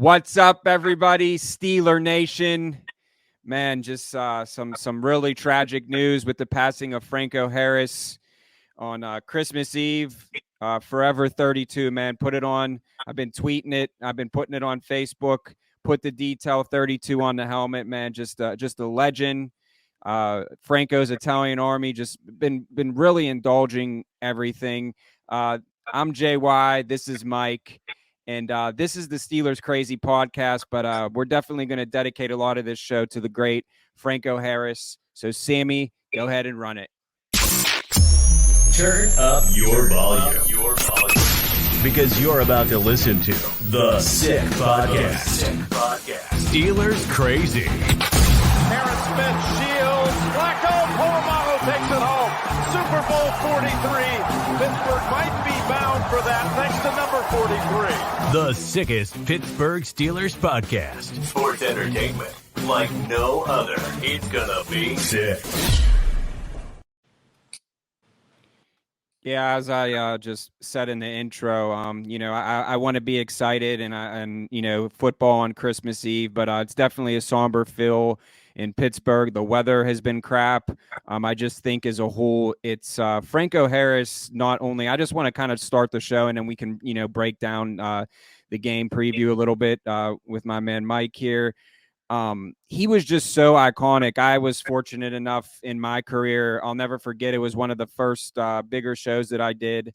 What's up, everybody? Steeler Nation. Man, just some really tragic news with the passing of Franco Harris on Christmas Eve. Forever 32, man. Put it on. I've been tweeting it. I've been putting it on Facebook. Put the detail 32 on the helmet, man. Just a legend. Franco's Italian Army just been really indulging everything. I'm JY. This is Mike. And this is the Steelers Crazy podcast, but we're definitely going to dedicate a lot of this show to the great Franco Harris. So, Sammy, go ahead and run it. Turn up your volume. Because you're about to listen to The Sick Podcast. Steelers Crazy. Harris Smith shields. Flacco, Polamalu takes it home. Super Bowl 43. Pittsburgh might be bound for that thanks to number 43. The sickest Pittsburgh Steelers podcast. Sports entertainment like no other. It's gonna be sick. Yeah, as I just said in the intro, I want to be excited and football on Christmas Eve, but it's definitely a somber feel in Pittsburgh. The weather has been crap. I just think as a whole, it's Franco Harris. Not only, I just want to kind of start the show and then we can, break down the game preview a little bit with my man Mike here. He was just so iconic. I was fortunate enough in my career. I'll never forget. It was one of the first bigger shows that I did.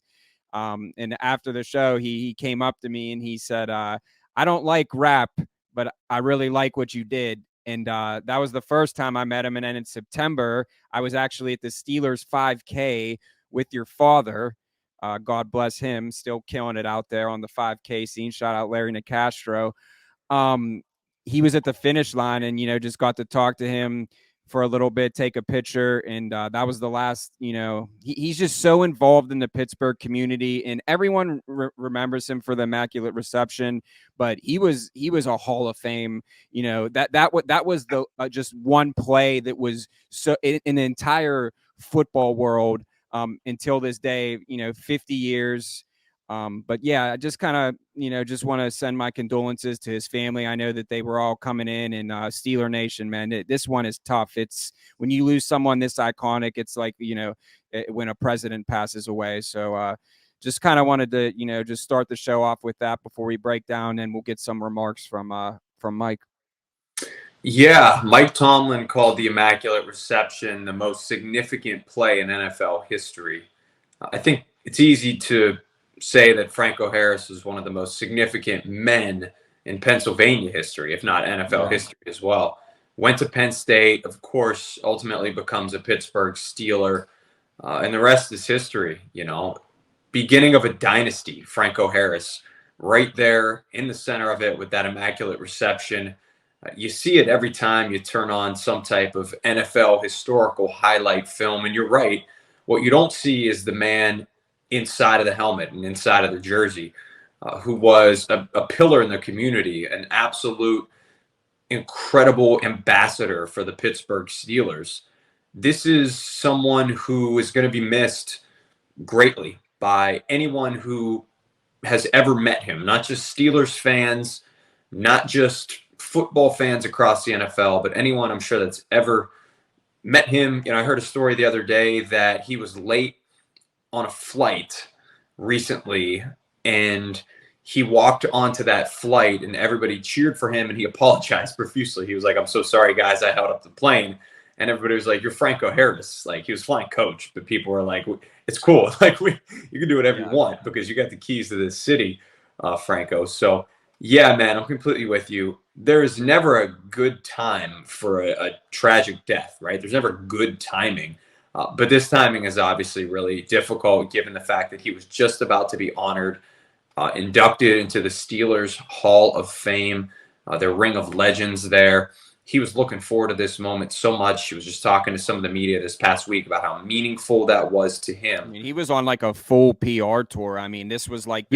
And after the show, he came up to me and he said, I don't like rap, but I really like what you did. And that was the first time I met him. And then in September, I was actually at the Steelers 5K with your father. God bless him, still killing it out there on the 5K scene. Shout out Larry Nicastro. He was at the finish line and, just got to talk to him for a little bit, take a picture. And that was the last, he's just so involved in the Pittsburgh community and everyone remembers him for the Immaculate Reception, but he was a Hall of Fame, that was the just one play that was so in the entire football world until this day, 50 years. But yeah, I just kind of, just want to send my condolences to his family. I know that they were all coming in and Steeler Nation, man, this one is tough. It's when you lose someone this iconic, it's like, when a president passes away. So just kind of wanted to, just start the show off with that before we break down and we'll get some remarks from Mike. Yeah, Mike Tomlin called the Immaculate Reception the most significant play in NFL history. I think it's easy to say that Franco Harris is one of the most significant men in Pennsylvania history, if not NFL history as well. Went to Penn State, of course, ultimately becomes a Pittsburgh Steeler, and the rest is history, Beginning of a dynasty, Franco Harris, right there in the center of it with that Immaculate Reception. You see it every time you turn on some type of NFL historical highlight film, and you're right. What you don't see is the man inside of the helmet and inside of the jersey, who was a pillar in the community, an absolute incredible ambassador for the Pittsburgh Steelers. This is someone who is going to be missed greatly by anyone who has ever met him, not just Steelers fans, not just football fans across the NFL, but anyone I'm sure that's ever met him. I heard a story the other day that he was late on a flight recently and he walked onto that flight and everybody cheered for him and he apologized profusely. He was like, "I'm so sorry, guys, I held up the plane." And everybody was like, "You're Franco Harris." Like, he was flying coach, but people were like, "It's cool. Like, you can do whatever you want because you got the keys to this city, Franco." So yeah, man, I'm completely with you. There is never a good time for a tragic death, right? There's never good timing. But this timing is obviously really difficult given the fact that he was just about to be honored, inducted into the Steelers Hall of Fame, their Ring of Legends there. He was looking forward to this moment so much. He was just talking to some of the media this past week about how meaningful that was to him. I mean, he was on like a full PR tour. I mean, this was like,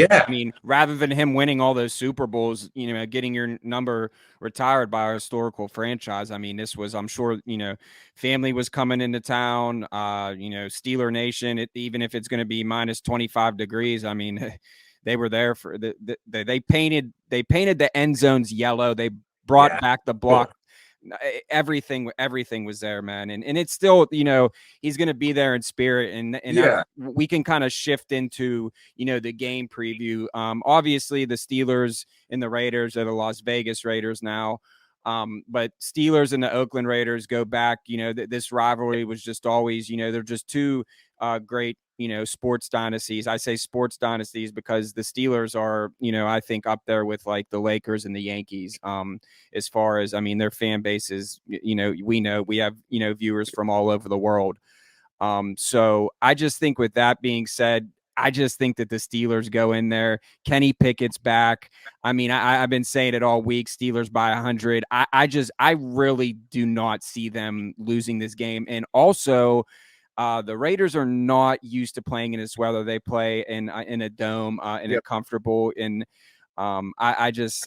rather than him winning all those Super Bowls, getting your number retired by a historical franchise. I mean, this was, I'm sure, family was coming into town, Steeler Nation, even if it's going to be minus 25 degrees. I mean, they were there for they painted the end zones yellow. They brought back the block. Everything was there, man. And it's still, he's going to be there in spirit. And we can kind of shift into, the game preview. Obviously the Steelers and the Raiders are the Las Vegas Raiders now. But Steelers and the Oakland Raiders go back, this rivalry was just always, they're just two great, sports dynasties. I say sports dynasties because the Steelers are, I think up there with like the Lakers and the Yankees. As far as, their fan bases, we have, viewers from all over the world. So I just think with that being said, I just think that the Steelers go in there. Kenny Pickett's back. I've been saying it all week. Steelers by 100. I really do not see them losing this game. And also, the Raiders are not used to playing in this weather. They play in a dome, in a comfortable. And I just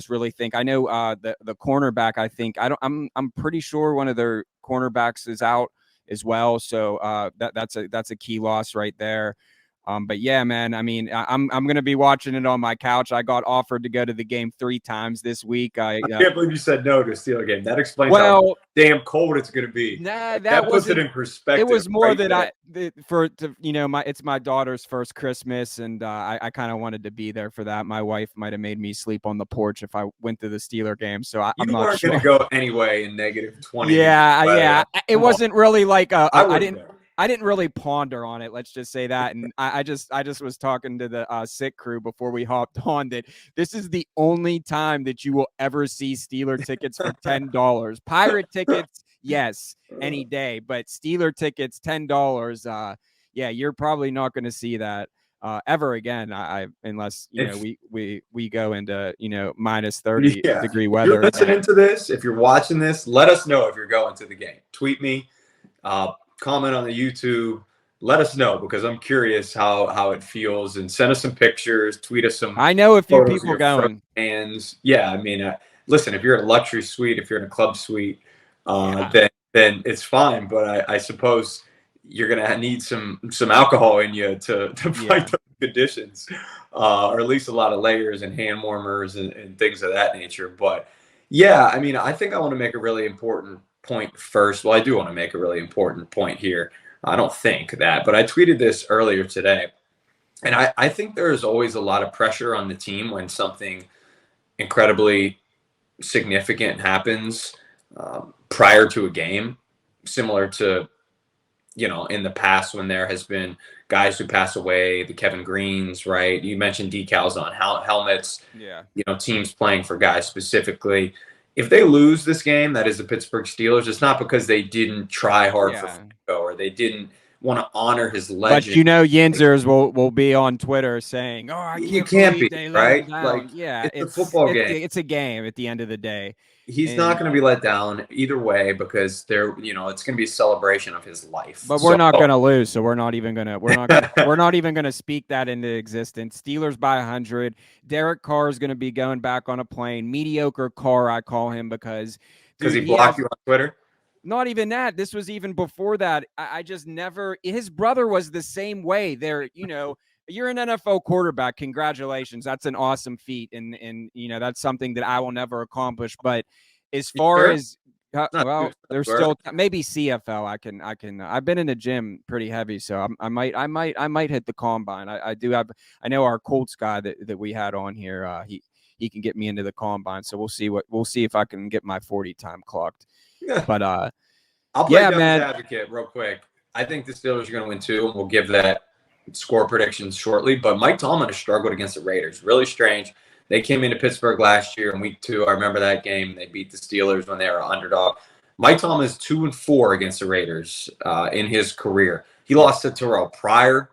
really think. I know the cornerback. I'm pretty sure one of their cornerbacks is out as well. So that's a key loss right there. But yeah, man, I'm going to be watching it on my couch. I got offered to go to the game 3 times this week. I can't believe you said no to a Steelers game. That explains how damn cold it's going to be. Nah, that puts it in perspective. It was more that it's my daughter's first Christmas, and I kind of wanted to be there for that. My wife might have made me sleep on the porch if I went to the Steeler game. So I'm not weren't sure. going to go anyway in -20. Yeah. It wasn't really like I didn't really ponder on it. Let's just say that. And I just was talking to the sick crew before we hopped on that this is the only time that you will ever see Steeler tickets for $10. Pirate tickets, yes, any day. But Steeler tickets, $10. You're probably not going to see that ever again. Unless we go into minus 30 degree weather. If you're listening to this, if you're watching this, let us know if you're going to the game. Tweet me. Comment on the YouTube. Let us know because I'm curious how it feels, and send us some pictures. Tweet us some. I know a few people going. And listen, if you're in a luxury suite, if you're in a club suite, then it's fine. But I suppose you're gonna need some alcohol in you to fight the conditions, or at least a lot of layers and hand warmers and things of that nature. But I think I want to make a really important point first. Well, I do want to make a really important point here. I don't think that, but I tweeted this earlier today. And I think there is always a lot of pressure on the team when something incredibly significant happens prior to a game, similar to, in the past when there has been guys who pass away, the Kevin Greens, right? You mentioned decals on helmets, teams playing for guys specifically. If they lose this game, that is the Pittsburgh Steelers, it's not because they didn't try hard for Franco or they didn't want to honor his legend. But Yinzers will be on Twitter saying, "Oh, you can't be right." Like, it's a football game. It's a game at the end of the day. He's not going to be let down either way because it's going to be a celebration of his life. But we're not going to lose, so we're not even going to speak that into existence. Steelers by 100. Derek Carr is going to be going back on a plane. Mediocre Carr, I call him because he blocked you on Twitter. Not even that. This was even before that. I just never. His brother was the same way. You're an NFL quarterback. Congratulations. That's an awesome feat. And that's something that I will never accomplish. But as far as, there's still maybe CFL. I can, I've been in the gym pretty heavy. So I might hit the combine. I know our Colts guy that we had on here, he can get me into the combine. So we'll see if I can get my 40 time clocked. But, I'll play devil's advocate real quick. I think the Steelers are going to win too. And we'll give that score predictions shortly, but Mike Tomlin has struggled against the Raiders. Really strange. They came into Pittsburgh last year in week 2. I remember that game. They beat the Steelers when they were underdog. Mike Tomlin is 2-4 against the Raiders in his career. He lost to Terrell Pryor.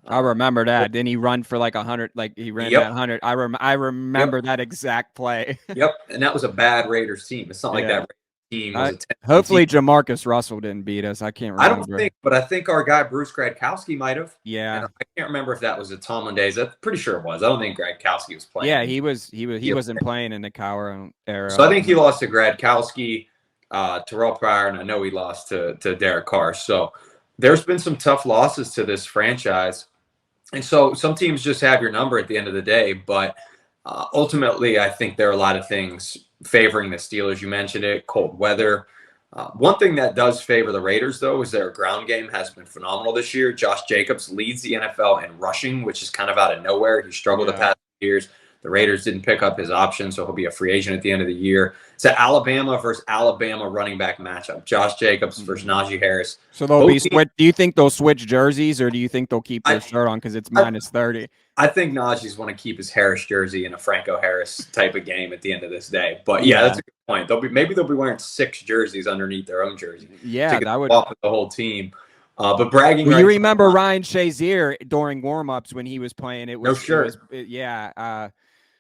I remember that. Didn't he run for like 100? Like he ran that 100. I remember that exact play. Yep, and that was a bad Raiders team. It's not like that team was hopefully Jamarcus Russell didn't beat us. I can't remember. I don't think, but I think our guy Bruce Gradkowski might have. Yeah, and I can't remember if that was the Tomlin days. I'm pretty sure it was. I don't think Gradkowski was playing. Yeah, he wasn't playing in the Cowher era. So I think he lost to Gradkowski, Terrell Pryor, and I know he lost to Derek Carr. So there's been some tough losses to this franchise. And so some teams just have your number at the end of the day, but ultimately, I think there are a lot of things favoring the Steelers. You mentioned it, cold weather. One thing that does favor the Raiders, though, is their ground game has been phenomenal this year. Josh Jacobs leads the NFL in rushing, which is kind of out of nowhere. He struggled the past years. The Raiders didn't pick up his option, so he'll be a free agent at the end of the year. It's an Alabama versus Alabama running back matchup. Josh Jacobs versus Najee Harris. So they'll be switch. Do you think they'll switch jerseys, or do you think they'll keep their shirt on because it's minus 30? I think Najee's want to keep his Harris jersey in a Franco Harris type of game at the end of this day. But yeah, that's a good point. Maybe they'll be wearing 6 jerseys underneath their own jersey. Yeah, to that would off with the whole team. But bragging. Well, you remember Ryan Shazier during warmups when he was playing? It was no shirt.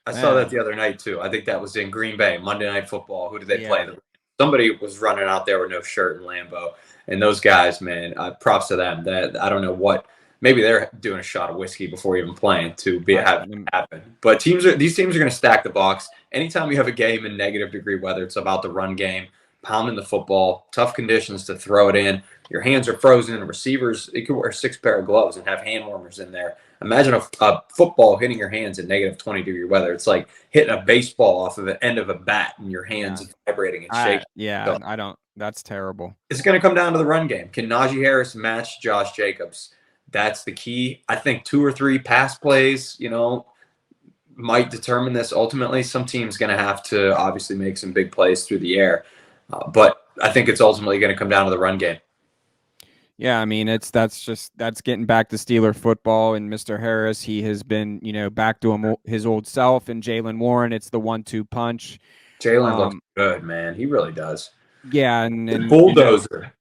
I saw that the other night too. I think that was in Green Bay, Monday Night Football. Who did they play? Somebody was running out there with no shirt in Lambeau. And those guys, man, props to them. That I don't know what. Maybe they're doing a shot of whiskey before even playing to have it happen. But these teams are going to stack the box. Anytime you have a game in negative degree weather, it's about the run game, pounding the football, tough conditions to throw it in. Your hands are frozen. Receivers, you could wear 6 pair of gloves and have hand warmers in there. Imagine a football hitting your hands in negative 20 degree weather. It's like hitting a baseball off of the end of a bat and your hands vibrating and shaking. I don't. That's terrible. It's going to come down to the run game. Can Najee Harris match Josh Jacobs? That's the key. I think 2 or 3 pass plays, might determine this ultimately. Some team's going to have to obviously make some big plays through the air. But I think it's ultimately going to come down to the run game. Yeah, I mean, that's getting back to Steeler football, and Mr. Harris, he has been, back to his old self, and Jaylen Warren, it's the 1-2 punch. Jaylen looks good, man. He really does. Yeah, and bulldozer.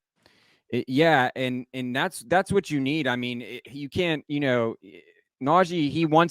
And that's what you need. I mean, you can't, Najee, you want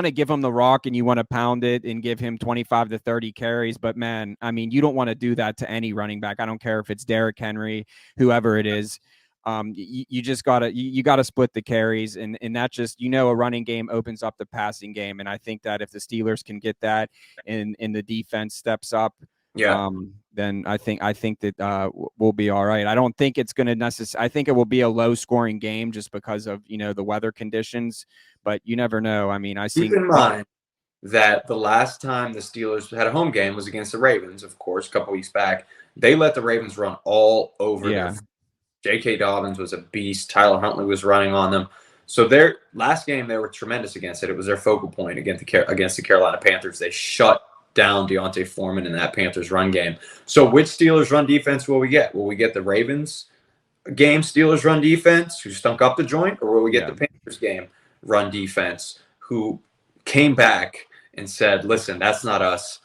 to give him the rock and you want to pound it and give him 25 to 30 carries. But man, I mean, you don't want to do that to any running back. I don't care if it's Derrick Henry, whoever it is. You just gotta split the carries, and that just, a running game opens up the passing game. And I think that if the Steelers can get that and the defense steps up, then I think that we'll be all right. I don't think it's going to necessarily. I think it will be a low scoring game just because of the weather conditions. But you never know. I mean, keep in mind that the last time the Steelers had a home game was against the Ravens, of course, a couple weeks back. They let the Ravens run all over them. J.K. Dobbins was a beast. Tyler Huntley was running on them. So their last game, they were tremendous against it. It was their focal point against the Carolina Panthers. They shut down Deontay Foreman in that Panthers run game. So which Steelers run defense will we get? Will we get the Ravens game Steelers run defense who stunk up the joint, or will we get the Panthers game run defense who came back and said, listen, that's not us.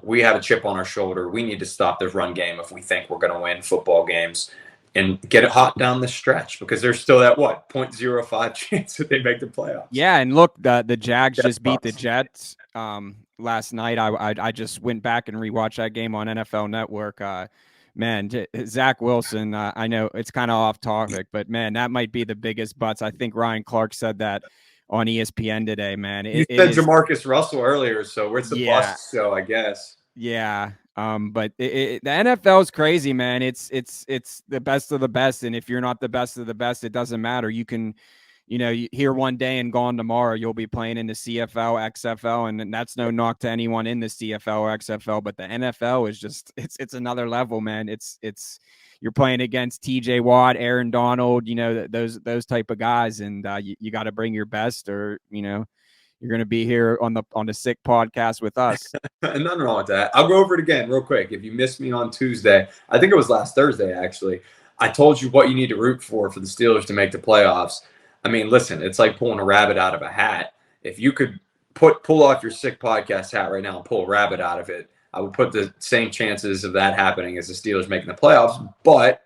We have a chip on our shoulder. We need to stop this run game if we think we're going to win football games and get it hot down the stretch, because there's still that 0.05 chance that they make the playoffs. Yeah, and look, the Jags just beat the Jets last night. I just went back and rewatched that game on NFL Network. Man, Zach Wilson, I know it's kind of off topic, but man, that might be the biggest butts. I think Ryan Clark said that on ESPN today, man. You said Jamarcus Russell earlier, so where's the bust show, I guess. Yeah. But the NFL is crazy, man. It's the best of the best. And if you're not the best of the best, it doesn't matter. You can, here one day and gone tomorrow, you'll be playing in the CFL, XFL. And that's no knock to anyone in the CFL or XFL, but the NFL is just, it's another level, man. You're playing against TJ Watt, Aaron Donald, those type of guys. And you got to bring your best, or, you're going to be here on the Sick Podcast with us. Nothing wrong with that. I'll go over it again real quick. If you missed me on Tuesday, I think it was last Thursday, actually, I told you what you need to root for the Steelers to make the playoffs. I mean, listen, it's like pulling a rabbit out of a hat. If you could pull off your Sick Podcast hat right now and pull a rabbit out of it, I would put the same chances of that happening as the Steelers making the playoffs. But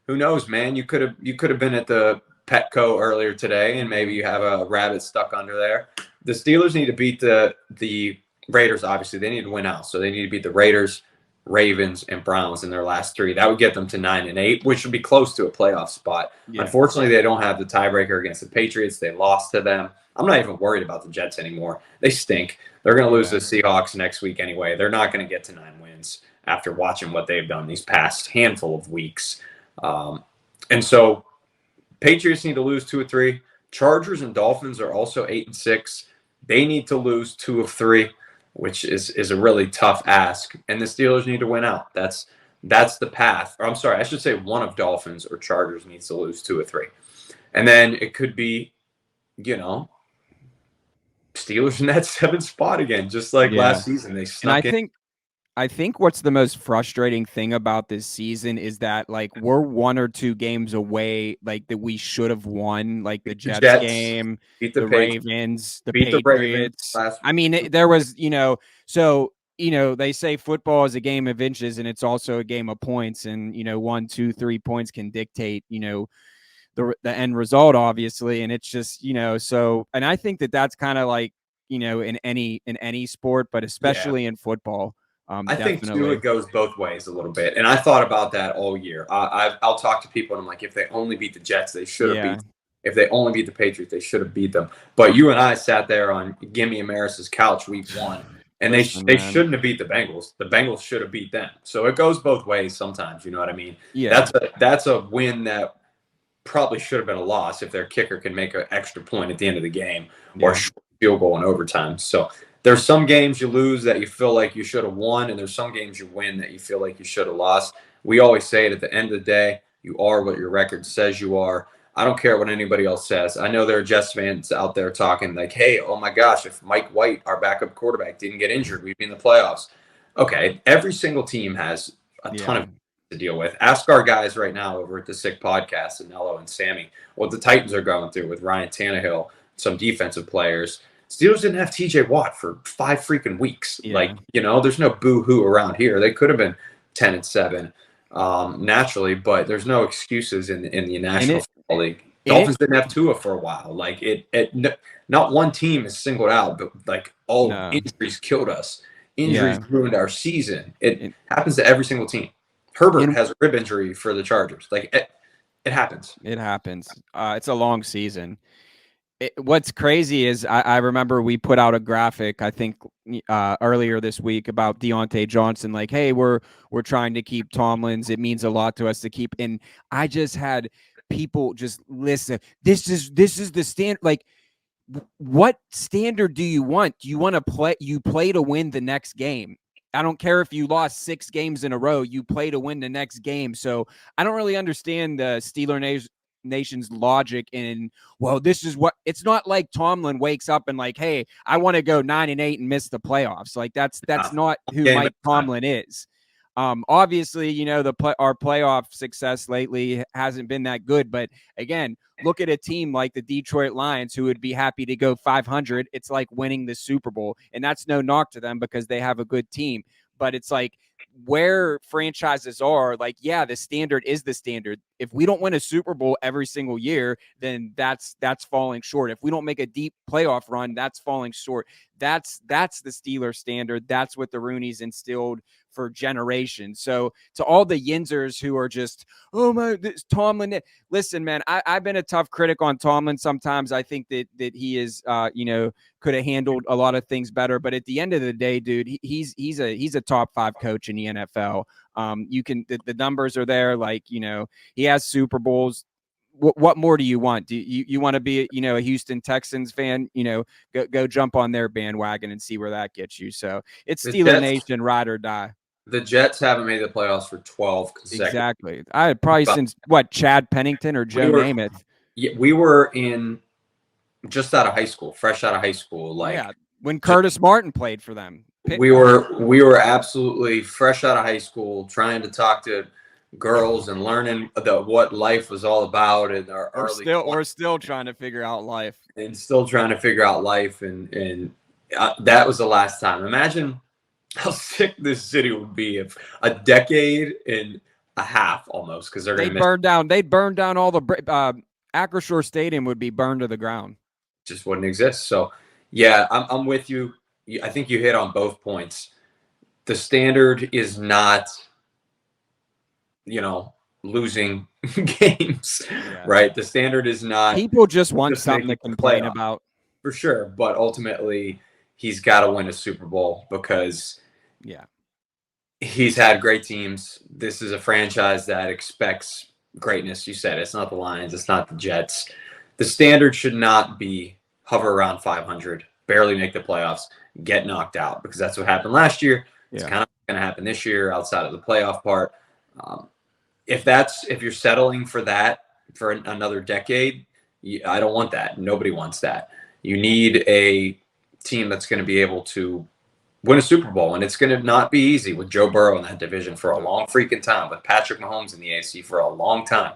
who knows, man? You could have been at the Petco earlier today, and maybe you have a rabbit stuck under there. The Steelers need to beat the Raiders. Obviously, they need to win out. So they need to beat the Raiders, Ravens, and Browns in their last 3. That would get them to 9-8, which would be close to a playoff spot. Yeah. Unfortunately, they don't have the tiebreaker against the Patriots. They lost to them. I'm not even worried about the Jets anymore. They stink. They're going to lose to the Seahawks next week anyway. They're not going to get to 9 wins after watching what they've done these past handful of weeks. And so Patriots need to lose 2 or 3. Chargers and Dolphins are also 8-6. They need to lose 2 of 3, which is a really tough ask. And the Steelers need to win out. That's the path. Or I'm sorry, I should say one of Dolphins or Chargers needs to lose 2 of 3. And then it could be, Steelers in that 7th spot again, just like last season. They snuck in. I think what's the most frustrating thing about this season is that like we're 1 or 2 games away, like that we should have won, like the Jets game, beat the Ravens, the beat Patriots. The Ravens I mean, there was, so they say football is a game of inches and it's also a game of points, and 1, 2, 3 points can dictate, the end result, obviously, and it's just so, and I think that's kind of like in any sport, but especially in football. I think too it goes both ways a little bit, and I thought about that all year. I'll talk to people and I'm like, if they only beat the Jets, they should have beat them. If they only beat the Patriots, they should have beat them. But you and I sat there on Gimme Amaris's couch week 1, and they shouldn't have beat the Bengals. The Bengals should have beat them. So it goes both ways sometimes. You know what I mean? Yeah. That's a win that probably should have been a loss if their kicker can make an extra point at the end of the game or field goal in overtime. So there's some games you lose that you feel like you should have won, and there's some games you win that you feel like you should have lost. We always say it at the end of the day, you are what your record says you are. I don't care what anybody else says. I know there are Jets fans out there talking like, hey, oh my gosh, if Mike White, our backup quarterback, didn't get injured, we'd be in the playoffs. Okay, every single team has a ton of to deal with. Ask our guys right now over at the Sick Podcast, and Nello and Sammy, what the Titans are going through with Ryan Tannehill, some defensive players. Steelers didn't have TJ Watt for 5 freaking weeks. There's no boo-hoo around here. They could have been 10-7 naturally, but there's no excuses in the National Football League. Dolphins didn't have Tua for a while. Like not one team is singled out, but like injuries killed us. Injuries ruined our season. It happens to every single team. Herbert has a rib injury for the Chargers. Like it happens. It happens. It's a long season. What's crazy is I remember we put out a graphic, I think earlier this week, about Deontay Johnson. Like, hey, we're trying to keep Tomlin's. It means a lot to us to keep. And I just had people just listen. This is the standard. Like, what standard do you want? Do you want to play? You play to win the next game. I don't care if you lost 6 games in a row. You play to win the next game. So I don't really understand the Nation's logic in, well, this is what it's not like Tomlin wakes up and like, hey, I want to go 9-8 and miss the playoffs. Like that's not who Mike Tomlin is. Obviously, our playoff success lately hasn't been that good, but again, look at a team like the Detroit Lions who would be happy to go 500. It's like winning the Super Bowl, and that's no knock to them because they have a good team, but it's like where franchises are like, the standard is the standard. If we don't win a Super Bowl every single year, then that's falling short. If we don't make a deep playoff run, that's falling short. That's the Steelers standard. That's what the Rooneys instilled for generations. So to all the Yinzers who are just, oh my, this Tomlin. Listen, man, I've been a tough critic on Tomlin sometimes. I think that he is, could have handled a lot of things better. But at the end of the day, dude, he's a top 5 coach in the NFL. The numbers are there. Like, he has Super Bowls. What more do you want? Do you want to be, a Houston Texans fan? Go jump on their bandwagon and see where that gets you. So it's Steeler Nation, ride or die. The Jets haven't made the playoffs for 12 consecutive. Exactly. I probably since Chad Pennington or Joe Namath. Yeah, we were just out of high school, fresh out of high school. When Curtis Martin played for them. We were absolutely fresh out of high school, trying to talk to girls and learning what life was all about in our early 20s. We're still trying to figure out life. And that was the last time. Imagine how sick this city would be if a decade and a half almost, because they'd burn down all the Acrisure Stadium would be burned to the ground. Just wouldn't exist. So yeah, I'm with you. I think you hit on both points. The standard is not, losing games, right? The standard is not. People just want something to complain about. For sure. But ultimately, he's got to win a Super Bowl because he's had great teams. This is a franchise that expects greatness. You said it's not the Lions. It's not the Jets. the standard should not be hover around 500, barely make the playoffs, get knocked out, because that's what happened last year. It's kind of going to happen this year outside of the playoff part. If you're settling for that for another decade, I don't want that. Nobody wants that. You need a team that's going to be able to win a Super Bowl, and it's going to not be easy with Joe Burrow in that division for a long freaking time, with Patrick Mahomes in the AFC for a long time,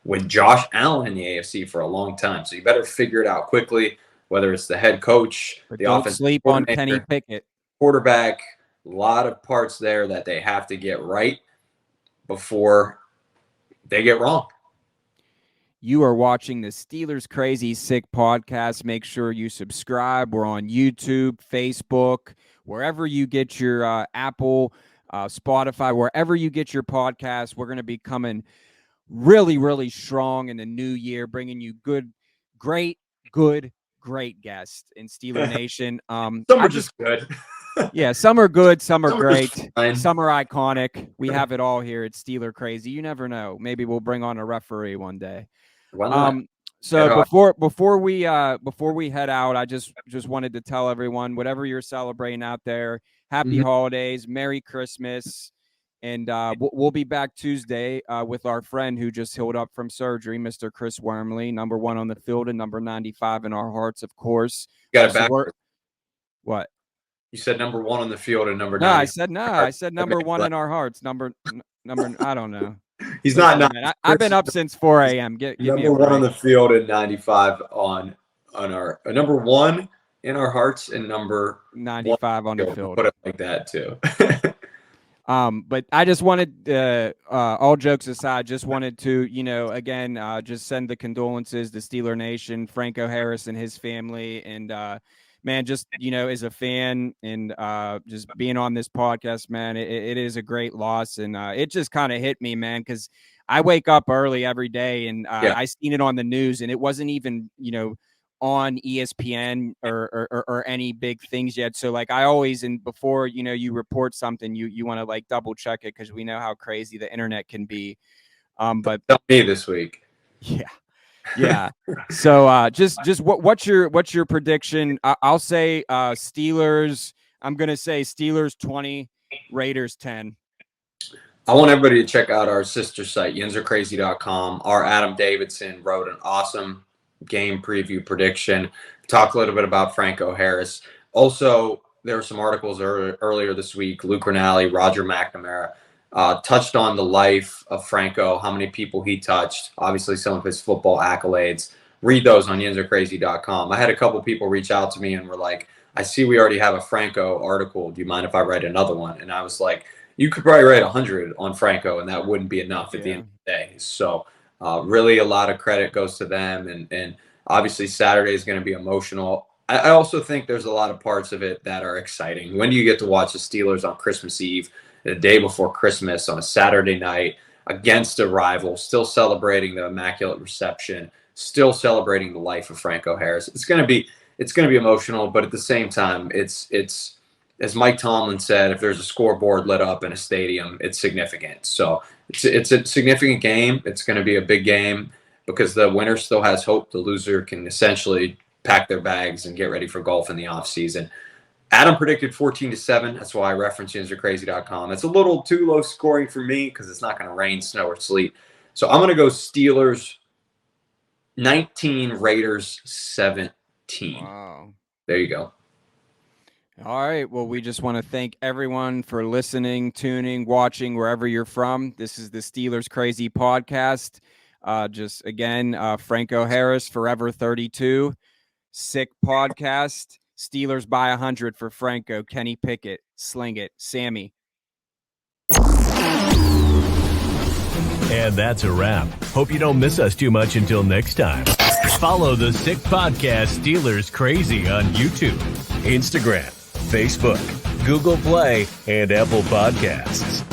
with Josh Allen in the AFC for a long time. So you better figure it out quickly, whether it's the head coach, but the don't offensive sleep on Kenny Pickett, quarterback. A lot of parts there that they have to get right before they get wrong. You are watching the Steelers Crazy Sick podcast. Make sure you subscribe. We're on YouTube, Facebook, wherever you get your Apple, Spotify, wherever you get your podcast. We're going to be coming really, really strong in the new year, bringing you great guests in Steeler Nation. Some are just good. Yeah, some are good, some are great, some are iconic. We have it all here at Steeler Crazy. You never know. Maybe we'll bring on a referee one day. So before we head out, I just wanted to tell everyone, whatever you're celebrating out there, happy holidays, Merry Christmas, and we'll be back Tuesday with our friend who just healed up from surgery, Mr. Chris Wormley, number 1 on the field and number 95 in our hearts, of course. You got it back. What? You said number 1 on the field and number 9. No, I said number 1 in our hearts. Number. I don't know. He's not. I've been up since 4 a.m. Give number me a 1 on the field and 95 on our number 1 in our hearts and number 95 on the field. Put it like that too. But I just wanted, all jokes aside, just wanted to, again, just send the condolences to Steeler Nation, Franco Harris and his family, and man, just, as a fan and just being on this podcast, man, it is a great loss. And it just kind of hit me, man, because I wake up early every day and I seen it on the news, and it wasn't even, on ESPN or any big things yet. So like I always, and before, you report something, you want to like double check it, because we know how crazy the internet can be. But tell me this week. Yeah. So just what's your prediction? I'll say Steelers. I'm going to say Steelers 20, Raiders 10. I want everybody to check out our sister site, yinzercrazy.com. Our Adam Davidson wrote an awesome game preview prediction. Talk a little bit about Franco Harris. Also, there were some articles earlier this week. Luke Rinaldi, Roger McNamara touched on the life of Franco, how many people he touched, obviously some of his football accolades. Read those on yinzercrazy.com. I had a couple people reach out to me and were like, I see we already have a Franco article. Do you mind if I write another one? And I was like, you could probably write 100 on Franco, and that wouldn't be enough at the end of the day. So really a lot of credit goes to them. And obviously Saturday is going to be emotional. I also think there's a lot of parts of it that are exciting. When do you get to watch the Steelers on Christmas Eve, the day before Christmas, on a Saturday night against a rival, still celebrating the Immaculate Reception, still celebrating the life of Franco Harris? It's going to be emotional, but at the same time, it's as Mike Tomlin said, if there's a scoreboard lit up in a stadium, it's significant. So it's a significant game. It's going to be a big game because the winner still has hope. The loser can essentially pack their bags and get ready for golf in the off season. Adam predicted 14-7. That's why I reference yinzercrazy.com. It's a little too low scoring for me because it's not going to rain, snow, or sleet. So I'm going to go Steelers 19, Raiders 17. Wow. There you go. All right. Well, we just want to thank everyone for listening, tuning, watching, wherever you're from. This is the Steelers Crazy podcast. Just again, Franco Harris, Forever 32. Sick podcast. Steelers by 100 for Franco, Kenny Pickett, Sling It, Sammy. And that's a wrap. Hope you don't miss us too much until next time. Follow the Sick Podcast Steelers Crazy on YouTube, Instagram, Facebook, Google Play, and Apple Podcasts.